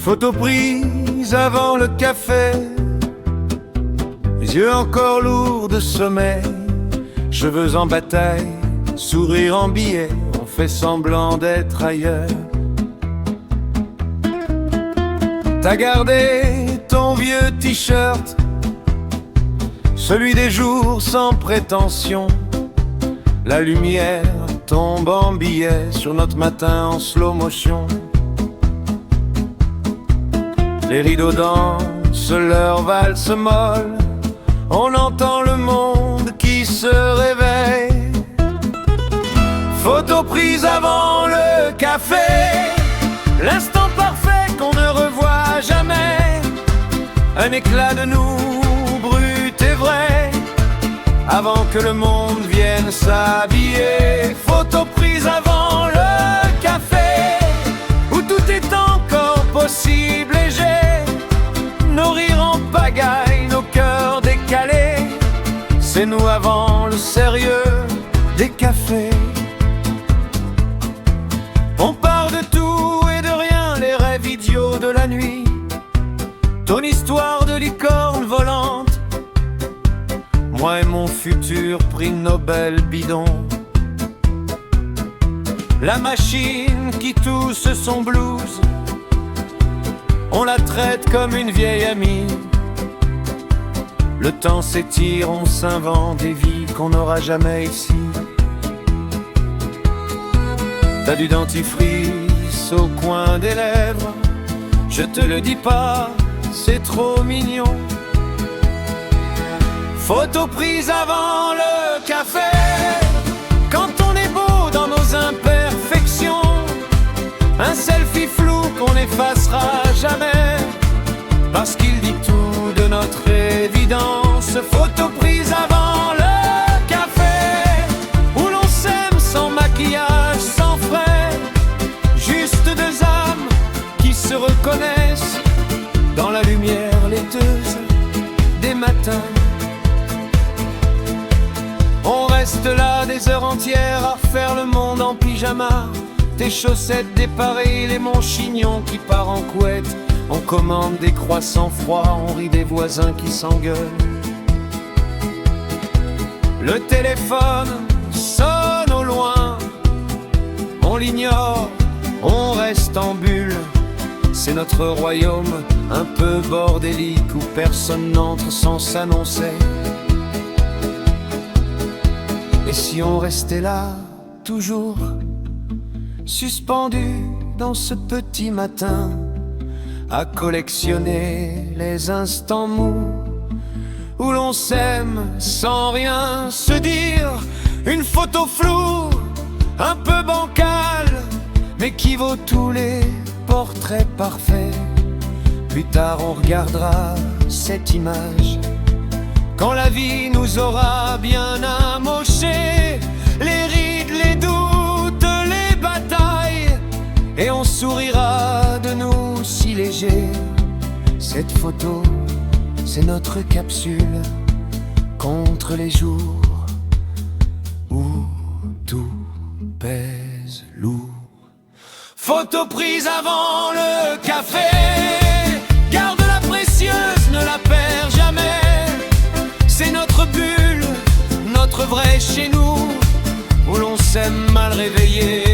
Photo prise avant le café, les yeux encore lourds de sommeil, cheveux en bataille, sourire en billet, on fait semblant d'être ailleurs. T'as gardé ton vieux t-shirt, celui des jours sans prétention. La lumière tombe en billets sur notre matin en slow motion. Les rideaux dansent leur valse molle, on entend le monde qui se réveille. Photo prise avant le café, l'instant parfait qu'on ne revoit jamais. Un éclat de nous brut et vrai, avant que le monde vienne s'habiller. Photo prise avant le café, où tout est encore possible léger. Nos rires en pagaille, nos cœurs décalés, c'est nous avant le sérieux des cafés. On parle de tout et de rien, les rêves idiots de la nuit, ton histoire de licorne volante, moi et mon futur prix Nobel bidon. La machine qui tousse son blues, on la traite comme une vieille amie. Le temps s'étire, on s'invente des vies qu'on n'aura jamais ici. T'as du dentifrice au coin des lèvres, je te le dis pas, c'est trop mignon. Photo prise avant le café, quand on est beau dans nos imperfections. Un selfie flou qu'on n'effacera jamais, parce qu'il dit tout de notre évidence. Photo prise avant le café, où l'on s'aime sans maquillage, sans frais, juste deux âmes qui se reconnaissent dans la lumière laiteuse des matins. On reste là des heures entières à refaire le monde en pyjama. Tes chaussettes déparées, les mon chignon qui part en couette. On commande des croissants froids, on rit des voisins qui s'engueulent. Le téléphone sonne au loin, on l'ignore, on reste en bulle. C'est notre royaume un peu bordélique où personne n'entre sans s'annoncer. Et si on restait là, toujours suspendu dans ce petit matin, à collectionner les instants mous, où l'on s'aime sans rien se dire. Une photo floue, un peu bancale, mais qui vaut tous les portraits parfaits. Plus tard on regardera cette image, quand la vie nous aura bien amoché. Les rides, les doutes, les batailles, et on sourira de nous si légers. Cette photo, c'est notre capsule contre les jours où tout pèse lourd. Photo prise avant le café, garde-la précieuse, ne la perds jamais. C'est notre bulle, notre vrai chez nous, où l'on s'aime mal réveillé.